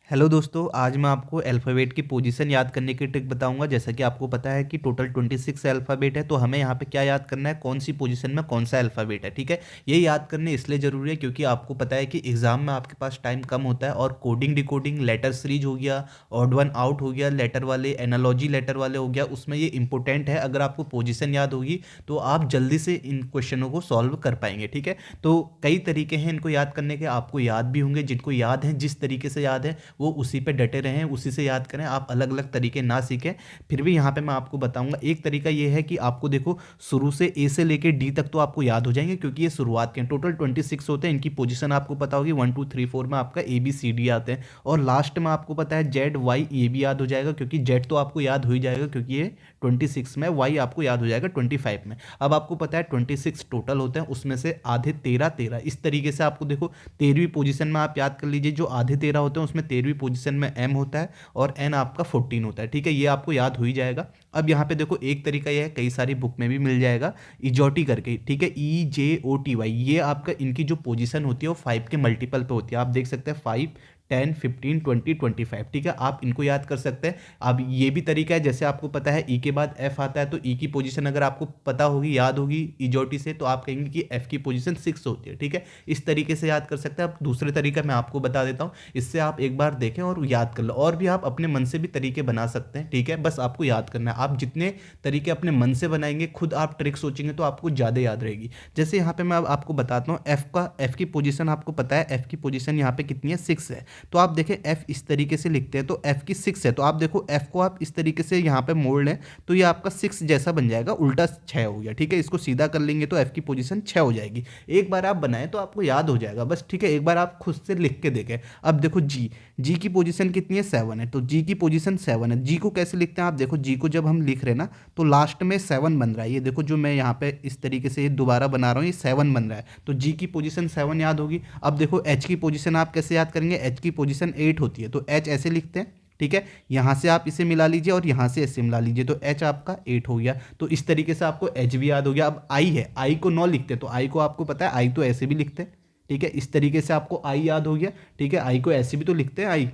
Hello दोस्तों, आज मैं आपको अल्फ़ाबेट की पोजीशन याद करने की ट्रिक बताऊंगा। जैसा कि आपको पता है कि टोटल 26 अल्फ़ाबेट है, तो हमें यहाँ पे क्या याद करना है, कौन सी पोजीशन में कौन सा अल्फ़ाबेट है। ठीक है, ये याद करने इसलिए ज़रूरी है क्योंकि आपको पता है कि एग्ज़ाम में आपके पास टाइम कम होता है और कोडिंग डिकोडिंग लेटर सीरीज हो गया, ऑड वन आउट हो गया, लेटर वाले एनालॉजी लेटर वाले हो गया, उसमें ये इंपॉर्टेंट है। अगर आपको पोजीशन याद होगी तो आप जल्दी से इन क्वेश्चनों को सॉल्व कर पाएंगे। ठीक है, तो कई तरीके हैं इनको याद करने के, आपको याद भी होंगे। जिनको याद है, जिस तरीके से याद है वो उसी पे डटे रहें, उसी से याद करें। आप अलग अलग तरीके ना सीखें, फिर भी यहाँ पे मैं आपको बताऊंगा। एक तरीका ये है कि आपको देखो, शुरू से ए से लेके डी तक तो आपको याद हो जाएंगे क्योंकि ये शुरुआत के टोटल 26 होते हैं। इनकी पोजीशन आपको पता होगी, 1 2 3 4 में आपका ए बी सी डी आते हैं। और लास्ट में आपको पता है जेड वाई, ये भी याद हो जाएगा क्योंकि जेड तो आपको याद हो ही जाएगा क्योंकि ये 26 में, वाई आपको याद हो जाएगा 25 में। अब आपको पता है 26 टोटल होते हैं, उसमें से आधे 13 13। इस तरीके से आपको देखो 13वीं पोजीशन में आप याद कर लीजिए, जो आधे 13 होते हैं उसमें 13वीं पोजीशन में एम होता है और एन आपका 14 होता है। ठीक है, ये आपको याद हो ही जाएगा। अब यहाँ पे देखो, एक तरीका ये है, कई सारी बुक में भी मिल जाएगा, इजोटी करके। ठीक है, EJOTY, ये आपका इनकी जो पोजीशन होती है वो 5 के मल्टीपल पे होती है। आप देख सकते हैं 5 10 15 20 25। ठीक है, आप इनको याद कर सकते हैं। अब ये भी तरीका है, जैसे आपको पता है ई के बाद एफ आता है, तो ई की पोजीशन अगर आपको पता होगी, याद होगी इजोटी से, तो आप कहेंगे कि एफ की पोजीशन 6 होती है। ठीक है, इस तरीके से याद कर सकते हैं। अब दूसरे तरीका मैं आपको बता देता हूँ, इससे आप एक बार देखें और याद कर लो। और भी आप अपने मन से भी तरीके बना सकते हैं। ठीक है, बस आपको याद करना है। आप जितने तरीके अपने मन से बनाएंगे, खुद आप ट्रिक सोचेंगे, तो आपको ज़्यादा याद रहेगी। जैसे यहाँ पे मैं अब आपको बताता हूँ, एफ की पोजीशन आपको पता है, एफ की पोजीशन यहाँ पे कितनी है, 6 है। तो आप देखें एफ इस तरीके से लिखते हैं, तो एफ की 6 है, तो आप देखो एफ को आप इस तरीके से यहाँ पे मोड़ लें तो ये आपका 6 जैसा बन जाएगा, उल्टा 6 हो गया। ठीक है, इसको सीधा कर लेंगे तो एफ की पोजीशन 6 हो जाएगी। एक बार आप बनाएं तो आपको याद हो जाएगा बस। ठीक है, एक बार आप खुद से लिख के देखें। अब देखो जी की पोजीशन कितनी है, 7 है, तो जी की पोजीशन 7 है। जी को कैसे लिखते हैं, आप देखो जी को जब हम लिख रहे हैं ना, तो लास्ट में 7 बन रहा है। ये देखो, जो मैं यहाँ पे इस तरीके से दोबारा बना रहा हूँ, ये 7 बन रहा है, तो जी की पोजीशन 7 याद होगी। अब देखो एच की पोजीशन आप कैसे याद करेंगे, एच की पोजीशन 8 होती है, तो एच ऐसे लिखते हैं। ठीक है, यहाँ से आप इसे मिला लीजिए और यहाँ से ऐसे मिला लीजिए, तो एच आपका 8 हो गया। तो इस तरीके से आपको एच भी याद हो गया। अब आई है, आई को 9 लिखते हैं, तो आई को आपको पता है, आई तो ऐसे भी लिखते हैं। ठीक है, इस तरीके से आपको आई याद हो गया। ठीक है, आई को ऐसे भी तो लिखते हैं, आई।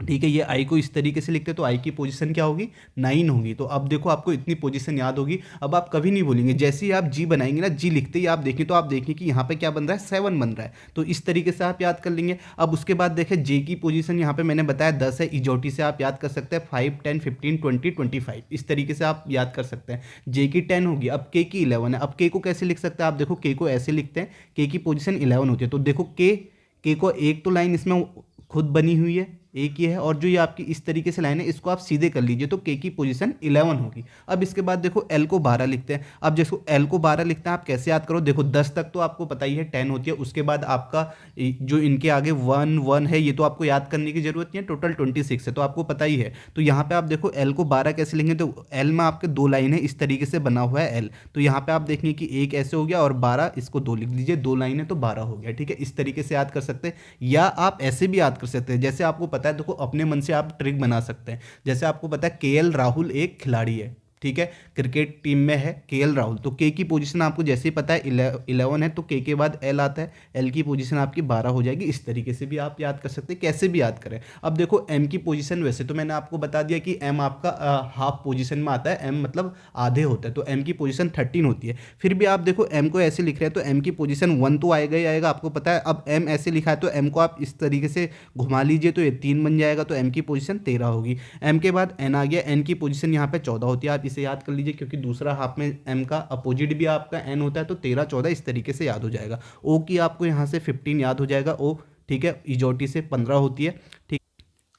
ठीक है, ये आई को इस तरीके से लिखते हैं, तो आई की पोजीशन क्या होगी, 9 होगी। तो अब देखो, आपको इतनी पोजीशन याद होगी। अब आप कभी नहीं बोलेंगे, जैसे ही आप जी बनाएंगे ना, जी लिखते ही आप देखें, तो आप देखें कि यहाँ पे क्या बन रहा है, 7 बन रहा है। तो इस तरीके से आप याद कर लेंगे। अब उसके बाद देखें, जे की पोजीशन यहाँ पे मैंने बताया 10 है, इजोटी से आप याद कर सकते हैं 5 10 15 20 25। इस तरीके से आप याद कर सकते हैं। जे की 10 होगी। अब के की 11 है। अब के को कैसे लिख सकते हैं, आप देखो के को ऐसे लिखते हैं, के की पोजीशन 11 होती है, तो देखो के को एक तो लाइन इसमें खुद बनी हुई है, एक ही है, और जो ये आपकी इस तरीके से लाइन है, इसको आप सीधे कर लीजिए, तो के की पोजीशन 11 होगी। अब इसके बाद देखो एल को 12 लिखते हैं। अब जैसे एल को 12 लिखते हैं, आप कैसे याद करो, देखो 10 तक तो आपको पता ही है 10 होती है। उसके बाद आपका जो इनके आगे 1 1 है, ये तो आपको याद करने की जरूरत नहीं है, टोटल 26 है, तो आपको पता ही है। तो यहाँ पे आप देखो एल को 12 कैसे लेंगे, तो एल में आपके 2 लाइन है, इस तरीके से बना हुआ है एल, तो यहाँ पे आप देखेंगे कि एक ऐसे हो गया और 12, इसको 2 लिख लीजिए, 2 लाइन है तो 12 हो गया। ठीक है, इस तरीके से याद कर सकते हैं, या आप ऐसे भी याद कर सकते हैं। जैसे आपको पता है, देखो अपने मन से आप ट्रिक बना सकते हैं। जैसे आपको पता है केएल राहुल एक खिलाड़ी है, ठीक है, क्रिकेट टीम में है केएल राहुल, तो के की पोजीशन आपको जैसे ही पता है 11 है, तो के बाद एल आता है, एल की पोजीशन आपकी 12 हो जाएगी। इस तरीके से भी आप याद कर सकते हैं, कैसे भी याद करें। अब देखो एम की पोजीशन, वैसे तो मैंने आपको बता दिया कि एम आपका हाफ पोजीशन में आता है, एम मतलब आधे होता है, तो एम की पोजीशन 13 होती है। फिर भी आप देखो एम को ऐसे लिख रहे हैं, तो एम की पोजीशन 1 तो आएगा ही आएगा, आपको पता है। अब एम ऐसे लिखा है, तो एम को आप इस तरीके से घुमा लीजिए, तो ये 3 बन जाएगा, तो एम की पोजीशन 13 होगी। एम के बाद एन आ गया, एन की पोजीशन यहाँ पे 14 होती है, आप इसे याद कर लीजिए क्योंकि दूसरा हाफ में एम का अपोजिट भी आपका एन होता है, तो 13 14 इस तरीके से याद हो जाएगा। ओ की आपको यहाँ से 15 याद हो जाएगा, ओ। ठीक है, इजोटी से 15 होती है। ठीक,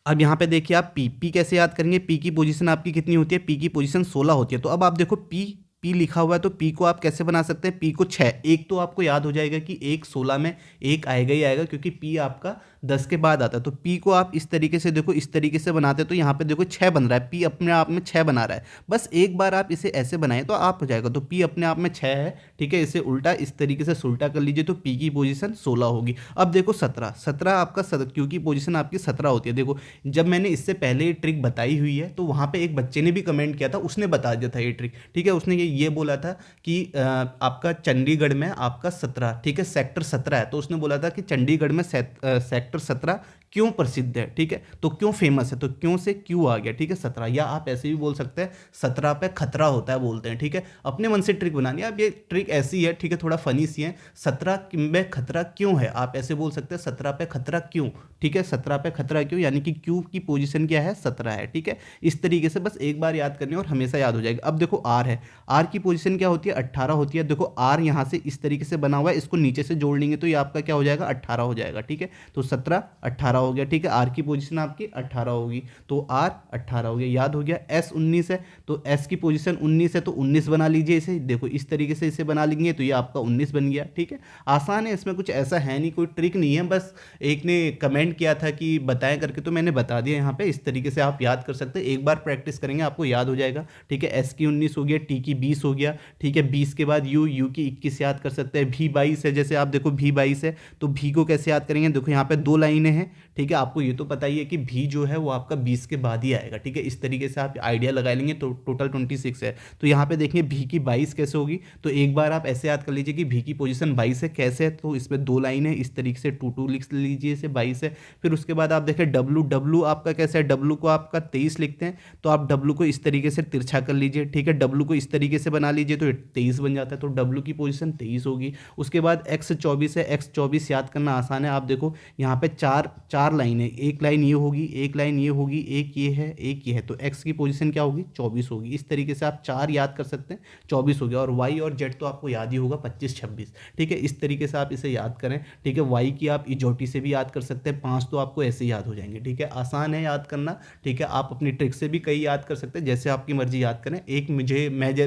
अब यहाँ पे देखिए आप पी कैसे याद करेंगे, पी की पोजीशन आपकी कितनी होती है, पी की पोजीशन 16 होती है। तो अब आप देखो पी लिखा हुआ है, तो पी को आप कैसे बना सकते हैं, पी को 6, एक तो आपको याद हो जाएगा कि एक 16 में एक आएगा ही आएगा क्योंकि पी आपका 10 के बाद आता है, तो पी को आप इस तरीके से देखो, इस तरीके से बनाते हैं, तो यहाँ पे देखो 6 बन रहा है, पी अपने आप में 6 बना रहा है। बस एक बार आप इसे ऐसे बनाएं तो आप हो जाएगा, तो पी अपने आप में 6 है। ठीक है, इसे उल्टा इस तरीके से उल्टा कर लीजिए, तो पी की पोजीशन 16 होगी। अब देखो 17 आपका क्यू की पोजीशन आपकी 17 होती है। देखो जब मैंने इससे पहले ये ट्रिक बताई हुई है, तो वहाँ पे एक बच्चे ने भी कमेंट किया था, उसने बता दिया था ये ट्रिक। ठीक है, उसने ये ये बोला था कि आपका चंडीगढ़ में आपका 17, ठीक है, सेक्टर 17 है, तो उसने बोला था कि चंडीगढ़ में सेक्टर 17 क्यों प्रसिद्ध है, ठीक है, तो क्यों फेमस है, तो क्यों से क्यों आ गया, ठीक है, 17। या आप ऐसे भी बोल सकते हैं 17 पे खतरा होता है बोलते हैं, ठीक है। अपने मन से ट्रिक बनानी है। अब ये ट्रिक ऐसी है, ठीक है, थोड़ा फनी सी है। 17 में खतरा क्यों है, आप ऐसे बोल सकते हैं 17 पे खतरा क्यों, ठीक है, 17 पे खतरा क्यों, यानी कि क्यू की पोजीशन क्या है, 17 है, ठीक है। इस तरीके से बस एक बार याद करनी है और हमेशा याद हो जाएगा। अब देखो आर है, आर की पोजीशन क्या होती है, 18 होती है। देखो आर यहाँ से इस तरीके से बना हुआ है, इसको नीचे से जोड़ लेंगे तो ये आपका क्या हो जाएगा, 18 हो जाएगा, ठीक है। तो 17 18 हो गया, ठीक है। आर की पोजीशन आपकी 18 होगी, तो आर 18 हो गया, याद हो गया। एस 19 है, तो एस की पोजीशन 19 है, तो 19 बना लीजिए इसे। देखो इस तरीके से इसे बना लेंगे तो ये आपका 19 बन गया, ठीक है। आसान है, इसमें कुछ ऐसा है नहीं, कोई ट्रिक नहीं है। बस एक ने कमेंट किया था कि बताएं करके, तो मैंने बता दिया यहाँ पे। इस तरीके से आप याद कर सकते हैं, एक बार प्रैक्टिस करेंगे आपको याद हो जाएगा, ठीक है। एस की 19 हो गया, टी की 20 हो गया, ठीक है। 20 के बाद यू की 21 याद कर सकते हैं। भी 22 है, जैसे आप देखो भी 22 है, तो भी को कैसे याद करेंगे, देखो यहाँ पे 2 लाइनें हैं, ठीक है। आपको ये तो पता ही है कि भी जो है वो आपका 20 के बाद ही आएगा, ठीक है। इस तरीके से आप आइडिया लगा लेंगे, तो टोटल 26 है। तो यहाँ पे देखिए भी की 22 कैसे होगी, तो एक बार आप ऐसे याद कर लीजिए कि भी की पोजीशन 22 है, कैसे है, तो इसमें 2 लाइन है, इस तरीके से 2 लिख लीजिए, इसे 22 है। फिर उसके बाद आप देखें डब्लू आपका कैसे है, डब्लू को आपका 23 लिखते हैं, तो आप डब्लू को इस तरीके से तिरछा कर लीजिए, ठीक है। डब्लू को इस तरीके से बना लीजिए तो 23 बन जाता है, तो डब्लू की पोजीशन 23 होगी। उसके बाद एक्स 24 है, एक्स 24 याद करना आसान है। आप देखो यहाँ पे चार लाइन है, एक लाइन ये होगी, एक लाइन ये होगी, एक ये है, एक ये है, तो एक्स की पोजीशन क्या होगी, 24 होगी। इस तरीके से आप 4 याद कर सकते हैं, 24 हो गया। और वाई और जेड तो आपको याद ही होगा, 25 26, ठीक है। इस तरीके से आप इसे याद करें, ठीक है। वाई की आप इजोटी से भी याद कर सकते हैं, 5 तो आपको ऐसे याद हो जाएंगे, ठीक है। आसान है याद करना, ठीक है। आप अपनी ट्रिक से भी कई याद कर सकते हैं, जैसे आपकी मर्जी याद करें। एक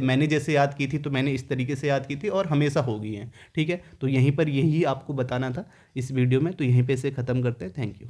मैंने जैसे याद की थी, तो मैंने इस तरीके से याद की थी और हमेशा हो गई है, ठीक है। तो यहीं पर यही आपको बताना था इस वीडियो में, तो यहीं पर इसे ख़त्म करते हैं। Thank you.